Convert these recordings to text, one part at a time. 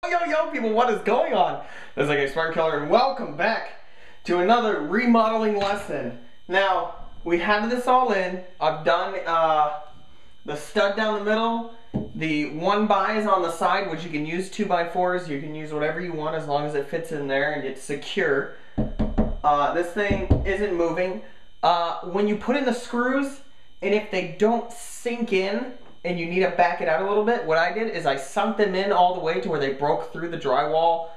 Yo, people, what is going on? This is like a Smart Killer, and welcome back to another remodeling lesson. Now, we have this all in. I've done the stud down the middle, the 1x on the side, which you can use 2x4s. You can use whatever you want as long as it fits in there and it's secure. This thing isn't moving. When you put in the screws, and if they don't sink in, and you need to back it out a little bit, what I did is I sunk them in all the way to where they broke through the drywall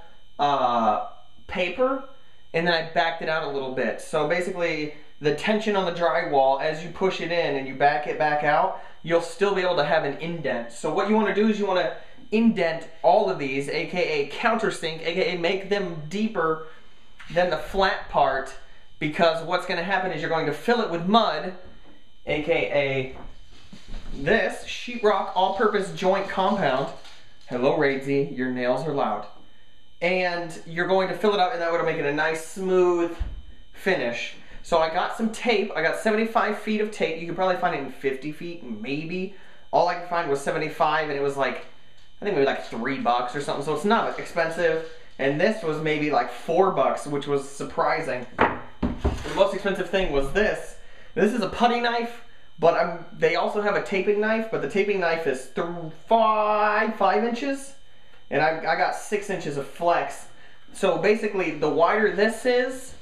paper, and then I backed it out a little bit. So basically, the tension on the drywall, as you push it in and you back it back out, you'll still be able to have an indent. So what you want to do is you want to indent all of these, aka countersink, aka make them deeper than the flat part, because what's going to happen is you're going to fill it with mud, aka this sheetrock all-purpose joint compound. Hello, Raidsy, your nails are loud. And you're going to fill it up, and that would make it a nice smooth finish. So I got some tape. I got 75 feet of tape. You could probably find it in 50 feet, maybe. All I could find was 75, and it was like, I think maybe like $3 or something. So it's not expensive. And this was maybe like $4, which was surprising. The most expensive thing was this. This is a putty knife. But they also have a taping knife, but the taping knife is 5 inches, and I got 6 inches of flex. So basically, the wider this is,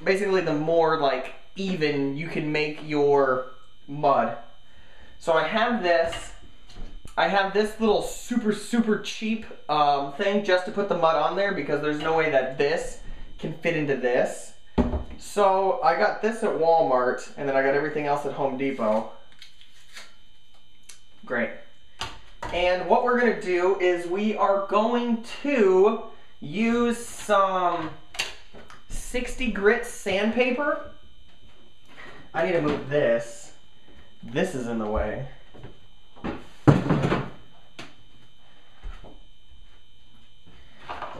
basically the more like even you can make your mud. So I have this. I have this little super cheap thing just to put the mud on there, because there's no way that this can fit into this. So I got this at Walmart, and then I got everything else at Home Depot. Great. And what we're going to do is we are going to use some 60 grit sandpaper. I need to move this. This is in the way. And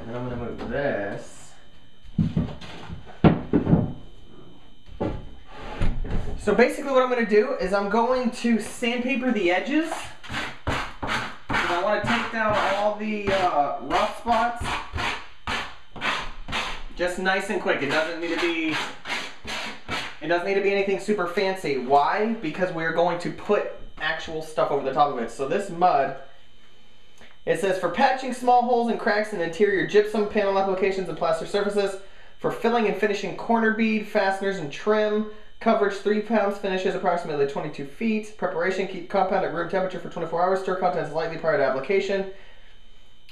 then I'm going to move this. So basically what I'm going to do is I'm going to sandpaper the edges. And I want to take down all the rough spots. Just nice and quick. It doesn't need to be anything super fancy. Why? Because we're going to put actual stuff over the top of it. So this mud, it says for patching small holes and cracks in interior gypsum panel applications and plaster surfaces, for filling and finishing corner bead, fasteners, and trim. Coverage 3 pounds, finishes approximately 22 feet. Preparation, keep compound at room temperature for 24 hours. Stir contents lightly prior to application.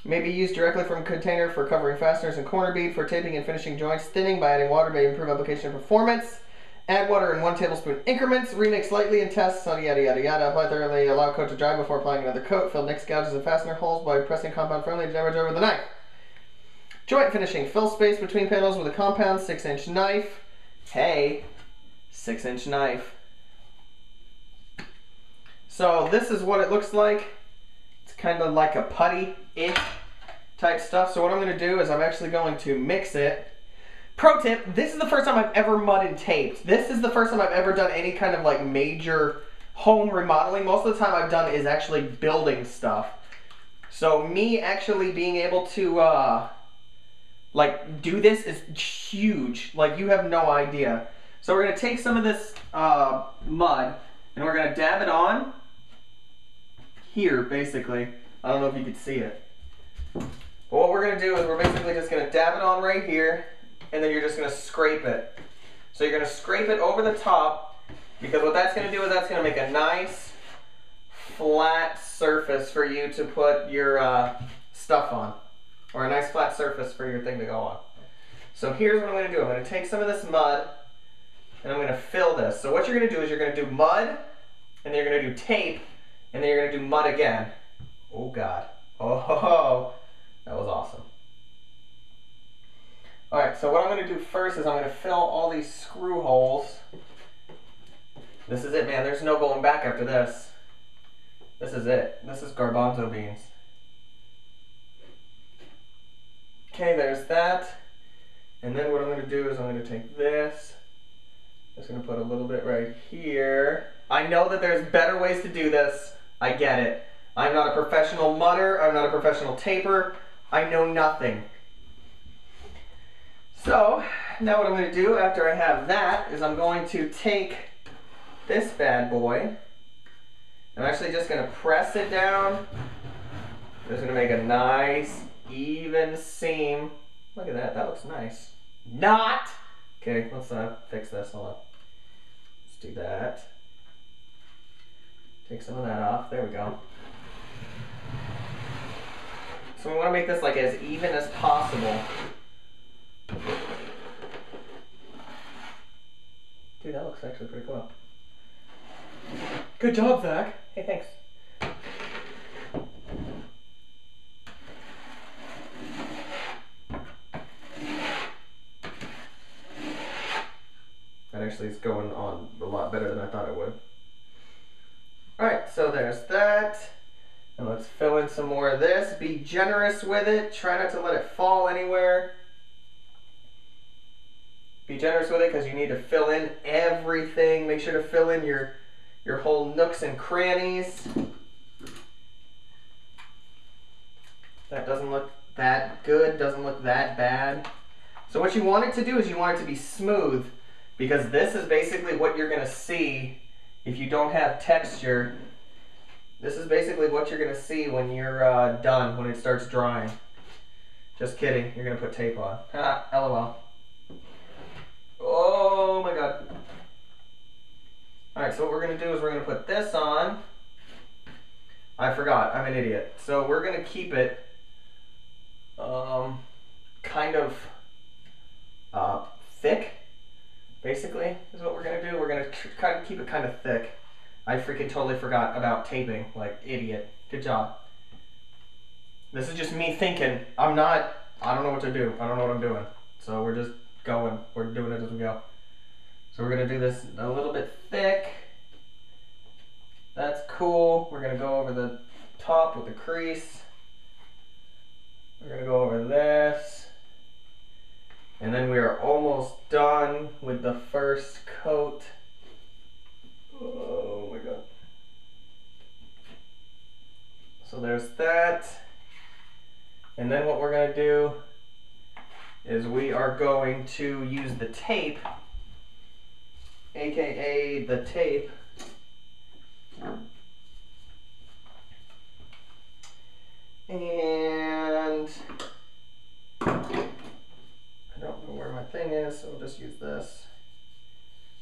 May be used directly from a container for covering fasteners and corner bead. For taping and finishing joints. Thinning by adding water may improve application performance. Add water in 1 tablespoon increments. Remix lightly and test. So yada yada yada. Apply thoroughly. Allow coat to dry before applying another coat. Fill nicks, gouges, and fastener holes by pressing compound firmly to damage over the knife. Joint finishing. Fill space between panels with a compound 6-inch knife. Hey. 6-inch knife. So this is what it looks like. It's kind of like a putty-ish type stuff. So what I'm going to do is I'm actually going to mix it. Pro tip, this is the first time I've ever mudded taped. This is the first time I've ever done any kind of like major home remodeling. Most of the time I've done is actually building stuff. So me actually being able to like do this is huge. Like you have no idea. So we're going to take some of this mud, and we're going to dab it on here, basically. I don't know if you can see it. But what we're going to do is we're basically just going to dab it on right here, and then you're just going to scrape it. So you're going to scrape it over the top, because what that's going to do is that's going to make a nice, flat surface for you to put your stuff on. Or a nice flat surface for your thing to go on. So here's what I'm going to do. I'm going to take some of this mud, and I'm going to fill this. So what you're going to do is you're going to do mud, and then you're going to do tape, and then you're going to do mud again. Oh God. Oh, that was awesome. Alright, so what I'm going to do first is I'm going to fill all these screw holes. This is it, man. There's no going back after this. This is it. This is garbanzo beans. Okay, there's that. And then what I'm going to do is I'm going to take this. Just going to put a little bit right here. I know that there's better ways to do this. I get it. I'm not a professional mudder. I'm not a professional taper. I know nothing. So now what I'm going to do after I have that is I'm going to take this bad boy. I'm actually just going to press it down. I'm just going to make a nice even seam. Look at that. That looks nice. Not! Okay, let's fix this. Hold on. Let's do that. Take some of that off. There we go. So we want to make this like as even as possible. Dude, that looks actually pretty cool. Good job, Zach. Hey, thanks. That actually is going on a lot better than I thought it would. Alright, so there's that. And let's fill in some more of this. Be generous with it. Try not to let it fall anywhere. Be generous with it because you need to fill in everything. Make sure to fill in your whole nooks and crannies. That doesn't look that good. Doesn't look that bad. So what you want it to do is you want it to be smooth, because this is basically what you're going to see if you don't have texture. This is basically what you're going to see when you're done, when it starts drying. Just kidding. You're going to put tape on. LOL. Oh my god. Alright, so what we're going to do is we're going to put this on. I forgot. I'm an idiot. So we're going to keep it kind of thick, basically, is what we're going to do. We're going to kind of keep it kind of thick. I freaking totally forgot about taping, like idiot. Good job. This is just me thinking. I don't know what to do. I don't know what I'm doing. So we're just going. We're doing it as we go. So we're going to do this a little bit thick. That's cool. We're going to go over the top with the crease. We're going to go over this. And then we are almost done with the first coat. Oh my god. So there's that. And then what we're going to do is we are going to use the tape, aka the tape, and I don't know where my thing is, so we'll just use this.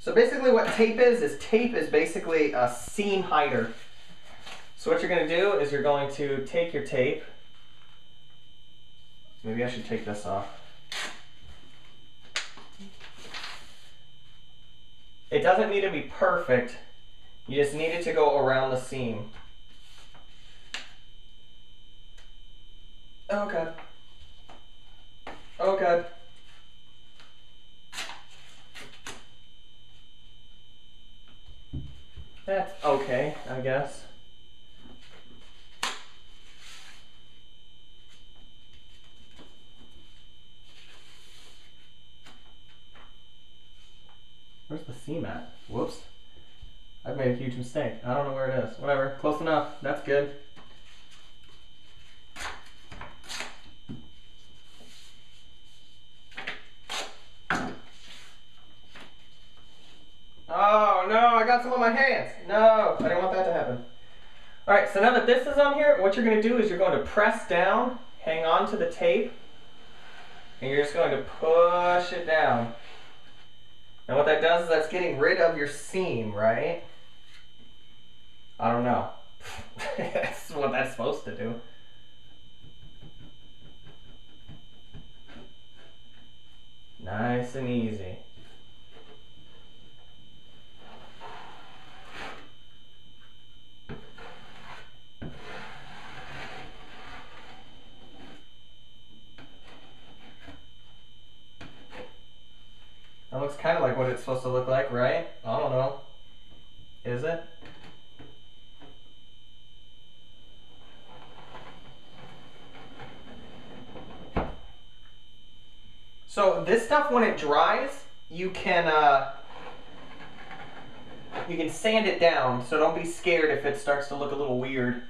So basically what tape is basically a seam hider. So what you're going to do is you're going to take your tape. Maybe I should take this off. It doesn't need to be perfect. You just need it to go around the seam. Oh god. Oh god. That's okay, I guess. Where's the seam at? Whoops. I've made a huge mistake. I don't know where it is. Whatever. Close enough. That's good. Oh no, I got some on my hands. No, I didn't want that to happen. Alright, so now that this is on here, what you're going to do is you're going to press down, hang on to the tape, and you're just going to push it down. And what that does is that's getting rid of your seam, right? I don't know. That's what that's supposed to do. Nice and easy. That looks kind of like what it's supposed to look like, right? I don't know. Is it? So this stuff, when it dries, you can sand it down. So don't be scared if it starts to look a little weird.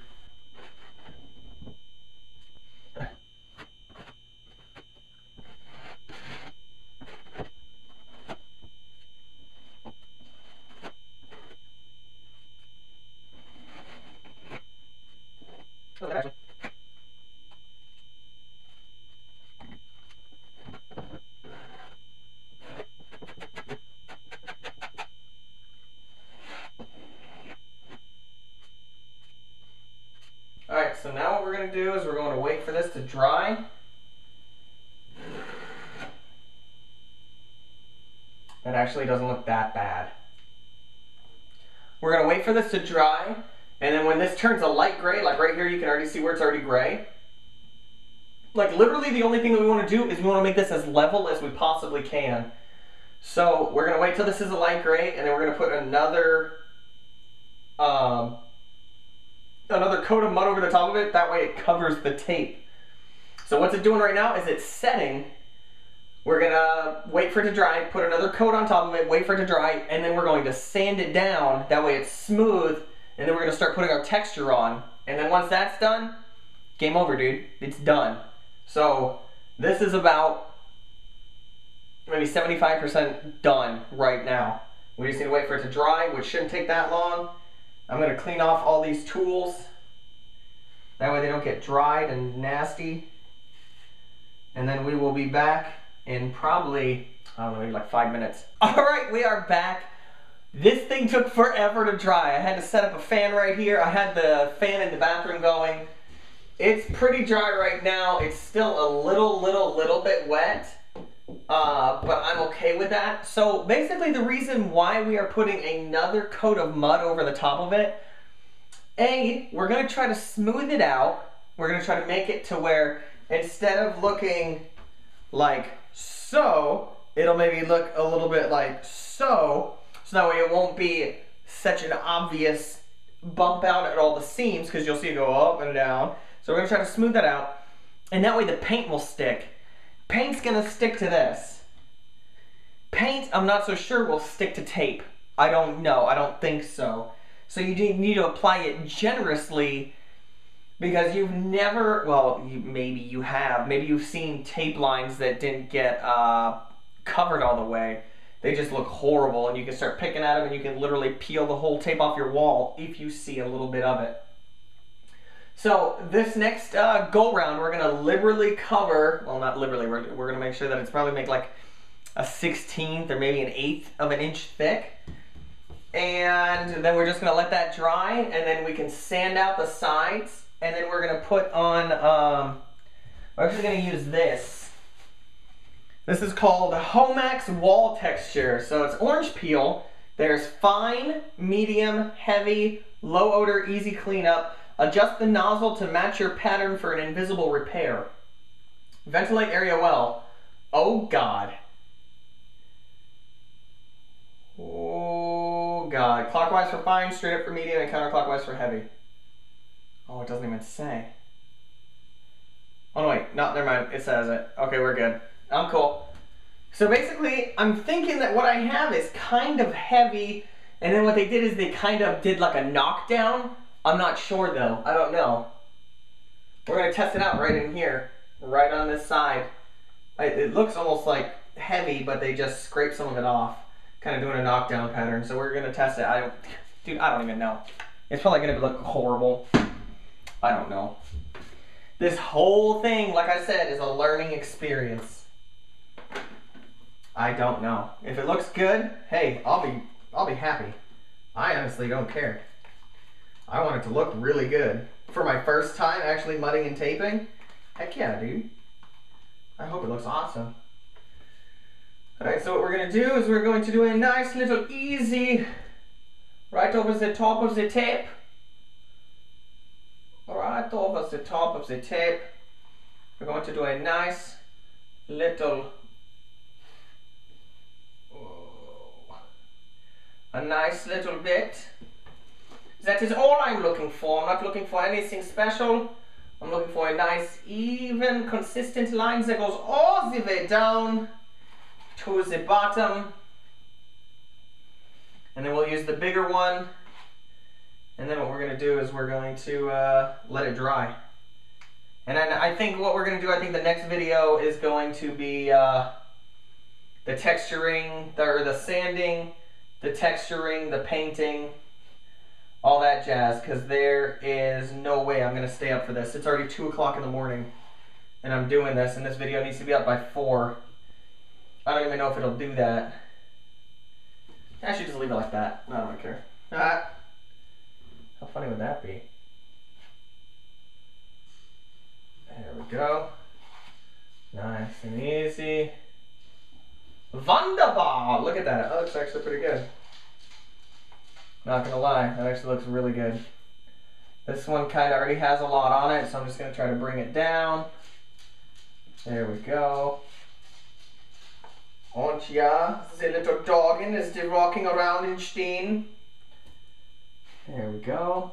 going to do is we're going to wait for this to dry. That actually doesn't look that bad. We're going to wait for this to dry, and then when this turns a light gray, like right here you can already see where it's already gray. Like literally the only thing that we want to do is we want to make this as level as we possibly can. So we're going to wait till this is a light gray, and then we're going to put another coat of mud over the top of it. That way it covers the tape. So what's it doing right now is it's setting. We're going to wait for it to dry, put another coat on top of it, wait for it to dry, and then we're going to sand it down. That way it's smooth, and then we're going to start putting our texture on. And then once that's done, game over, dude. It's done. So this is about maybe 75% done right now. We just need to wait for it to dry, which shouldn't take that long. I'm going to clean off all these tools. That way they don't get dried and nasty. And then we will be back in probably, I don't know, maybe like 5 minutes. Alright, we are back. This thing took forever to dry. I had to set up a fan right here. I had the fan in the bathroom going. It's pretty dry right now. It's still a little bit wet. But I'm okay with that. So basically the reason why we are putting another coat of mud over the top of it, we're going to try to smooth it out. We're going to try to make it to where instead of looking like so, it'll maybe look a little bit like so. So that way it won't be such an obvious bump out at all the seams, because you'll see it go up and down. So we're going to try to smooth that out. And that way the paint will stick. Paint's going to stick to this. Paint, I'm not so sure, will stick to tape. I don't know. I don't think so. So you need to apply it generously, because you've never, well, maybe you have. Maybe you've seen tape lines that didn't get covered all the way. They just look horrible, and you can start picking at them, and you can literally peel the whole tape off your wall if you see a little bit of it. So this next go round, we're gonna liberally cover, well, not liberally, we're gonna make sure that it's probably make like a 1/16 or maybe an 1/8 of an inch thick. And then we're just gonna let that dry, and then we can sand out the sides, and then we're gonna put on, we're actually gonna use this. This is called Homax Wall Texture. So it's orange peel. There's fine, medium, heavy, low odor, easy cleanup. Adjust the nozzle to match your pattern for an invisible repair. Ventilate area well. Oh God. Oh God. Clockwise for fine, straight up for medium, and counterclockwise for heavy. Oh, it doesn't even say. Oh no, wait, no, never mind. It says it. Okay, we're good. I'm cool. So basically, I'm thinking that what I have is kind of heavy, and then what they did is they kind of did like a knockdown. I'm not sure though. I don't know. We're going to test it out right in here. Right on this side. It looks almost like heavy, but they just scraped some of it off. Kind of doing a knockdown pattern. So we're going to test it. Dude, I don't even know. It's probably going to look horrible. I don't know. This whole thing, like I said, is a learning experience. I don't know. If it looks good, hey, I'll be happy. I honestly don't care. I want it to look really good. For my first time actually mudding and taping, heck yeah, dude. I hope it looks awesome. Alright, so what we're going to do is we're going to do a nice little easy right over the top of the tape. Right over the top of the tape. We're going to do a nice little, a nice little bit. That is all I'm looking for. I'm not looking for anything special. I'm looking for a nice, even, consistent line that goes all the way down to the bottom. And then we'll use the bigger one. And then what we're going to do is we're going to let it dry. And then I think what we're going to do, I think the next video is going to be the texturing, or the sanding, the texturing, the painting, all that jazz, because there is no way I'm going to stay up for this. It's already 2 o'clock in the morning, and I'm doing this, and this video needs to be up by 4. I don't even know if it'll do that. I should just leave it like that. I don't care. How funny would that be? we go. Nice and easy. Wunderbar! Look at that. That looks actually pretty good. Not gonna lie, that actually looks really good. This one kind of already has a lot on it, so I'm just gonna try to bring it down. There we go. And yeah, the little doggen is still walking around in Steen. There we go.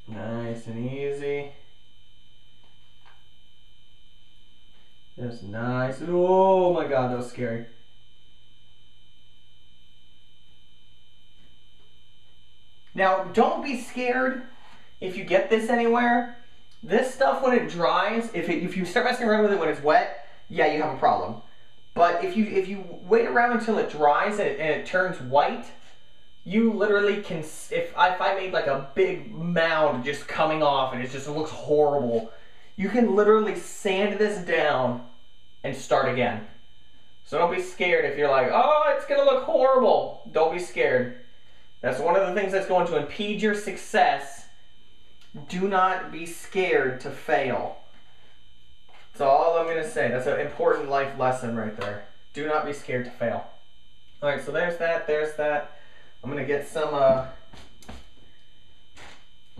Nice and easy. Just nice. Oh my god, that was scary. Now, don't be scared if you get this anywhere. This stuff, when it dries, if you start messing around with it when it's wet, yeah, you have a problem. But if you wait around until it dries and it turns white, you literally can, if I made like a big mound just coming off and it just looks horrible, you can literally sand this down and start again. So don't be scared if you're like, oh, it's gonna look horrible. Don't be scared. That's one of the things that's going to impede your success. Do not be scared to fail. That's all I'm gonna say. That's an important life lesson right there. Do not be scared to fail. All right, so there's that, there's that. I'm gonna get some, I'm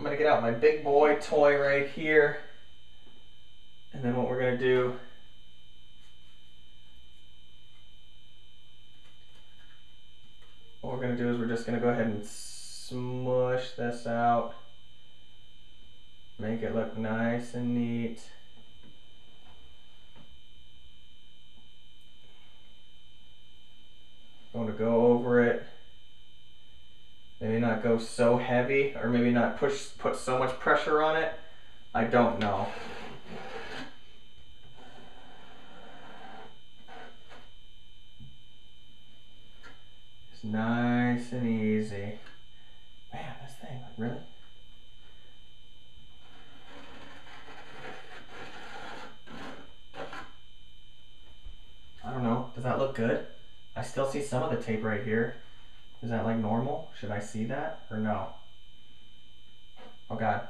gonna get out my big boy toy right here. And then what we're gonna do, is we're just gonna go ahead and smush this out. Make it look nice and neat. I'm gonna go over it. Maybe not go so heavy, or maybe not put so much pressure on it. I don't know. It's nice and easy. Man, this thing, really? I don't know. Does that look good? I still see some of the tape right here. Is that like normal? Should I see that or no? Oh God.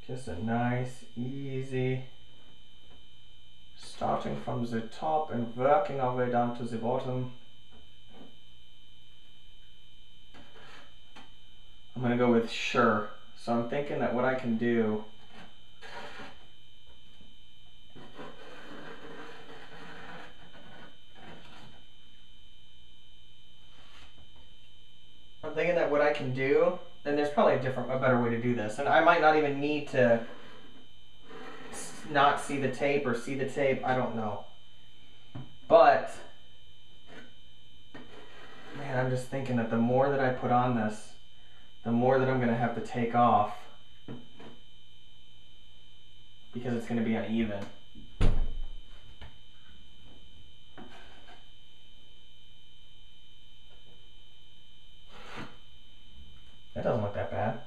Just a nice, easy, starting from the top and working our way down to the bottom. I'm gonna go with sure. So I'm thinking that what I can do, then there's probably a better way to do this. And I might not even need to not see the tape or see the tape, I don't know. But, man, I'm just thinking that the more that I put on this, the more that I'm gonna have to take off because it's gonna be uneven. That doesn't look that bad.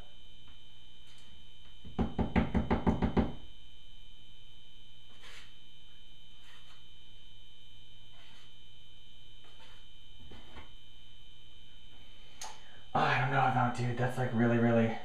Oh, I don't know about, dude, that's like really, really...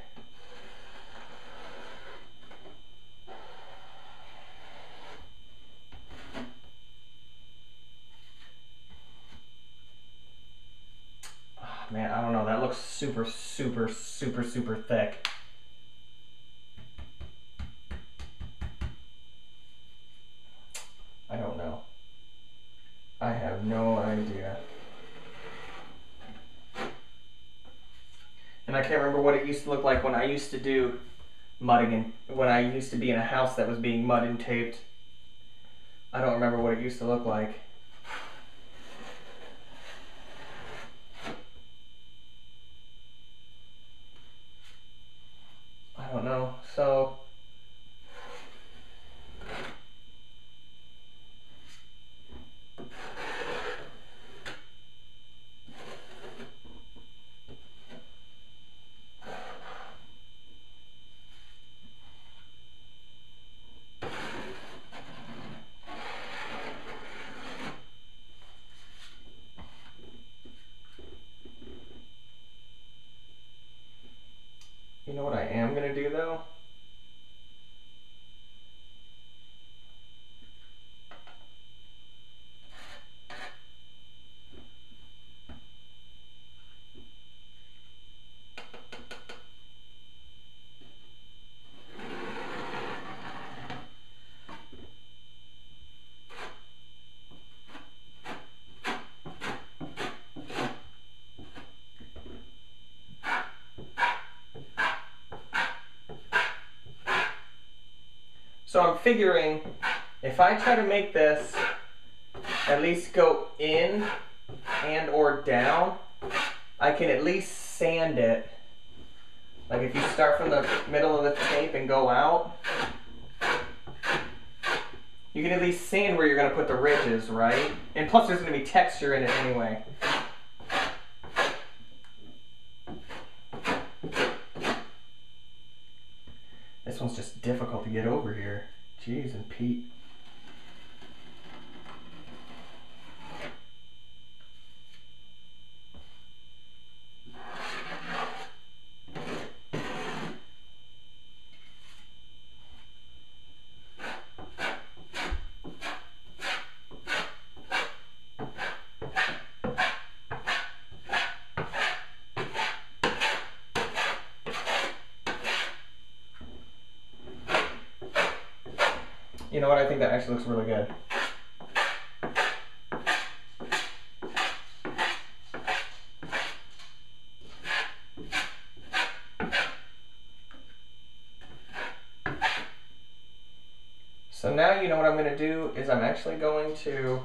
Man, I don't know. That looks super, super, super, super thick. I don't know. I have no idea. And I can't remember what it used to look like when I used to do mudding, when I used to be in a house that was being mud and taped. I don't remember what it used to look like. I don't know. So You know what I am gonna do though? So I'm figuring if I try to make this at least go in and or down, I can at least sand it. Like if you start from the middle of the tape and go out, you can at least sand where you're going to put the ridges, right? And plus there's going to be texture in it anyway. This one's just difficult to get over here. Jeez and Pete. You know what, I think that actually looks really good. So now you know what I'm going to do is I'm actually going to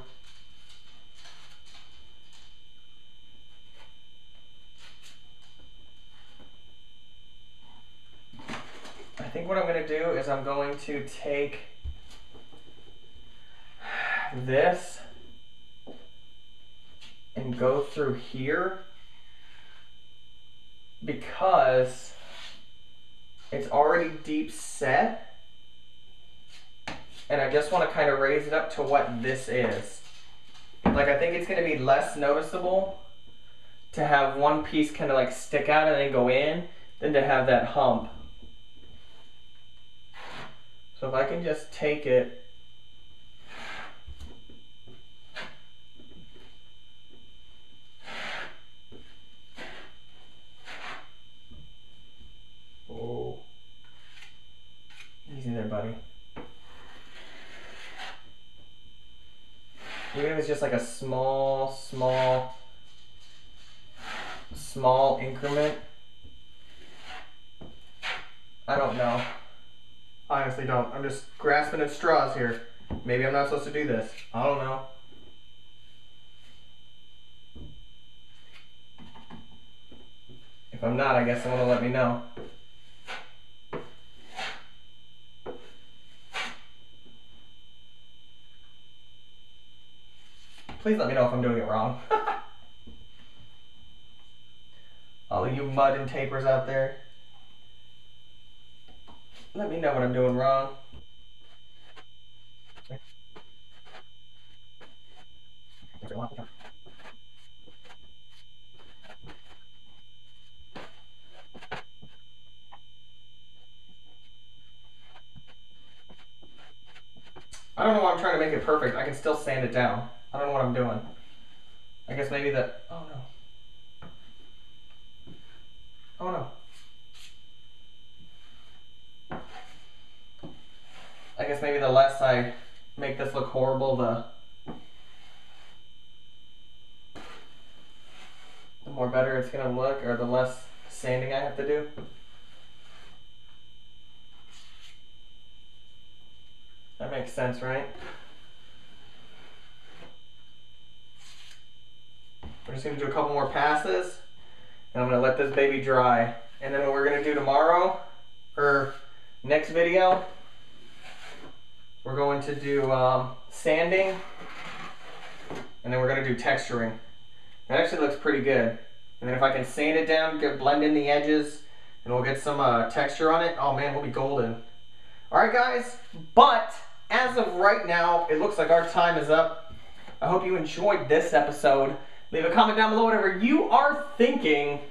what I'm going to do is I'm going to take this and go through here because it's already deep set and I just want to kind of raise it up to what this is. Like I think it's going to be less noticeable to have one piece kind of like stick out and then go in than to have that hump. So if I can just take it easy there, buddy. Even if it's just like a small increment. I don't know. I honestly don't. I'm just grasping at straws here. Maybe I'm not supposed to do this. I don't know. If I'm not, I guess someone will let me know. Please let me know if I'm doing it wrong. All of you mud and tapers out there, let me know what I'm doing wrong. I don't know why I'm trying to make it perfect. I can still sand it down. I don't know what I'm doing. I guess maybe the... Oh no. Oh no. I guess maybe the less I make this look horrible, the more better it's gonna look, or the less sanding I have to do. That makes sense, right? We're just gonna do a couple more passes, and I'm gonna let this baby dry. And then what we're gonna do tomorrow, or next video, we're going to do sanding, and then we're gonna do texturing. That actually looks pretty good. And then if I can sand it down, blend in the edges, and we'll get some texture on it, oh man, we'll be golden. All right, guys, but as of right now, it looks like our time is up. I hope you enjoyed this episode. Leave a comment down below whatever you are thinking.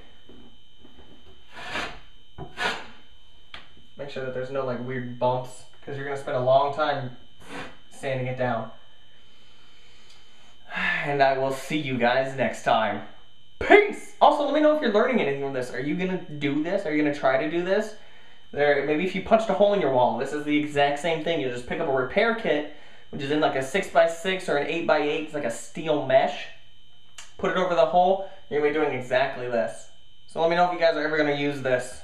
Make sure that there's no like weird bumps, because you're gonna spend a long time sanding it down. And I will see you guys next time. Peace! Also, let me know if you're learning anything from this. Are you gonna do this? Are you gonna try to do this? Maybe if you punched a hole in your wall, this is the exact same thing. You just pick up a repair kit, which is in like a 6x6 or an 8x8. It's like a steel mesh. Put it over the hole. You're gonna be doing exactly this. So let me know if you guys are ever gonna use this.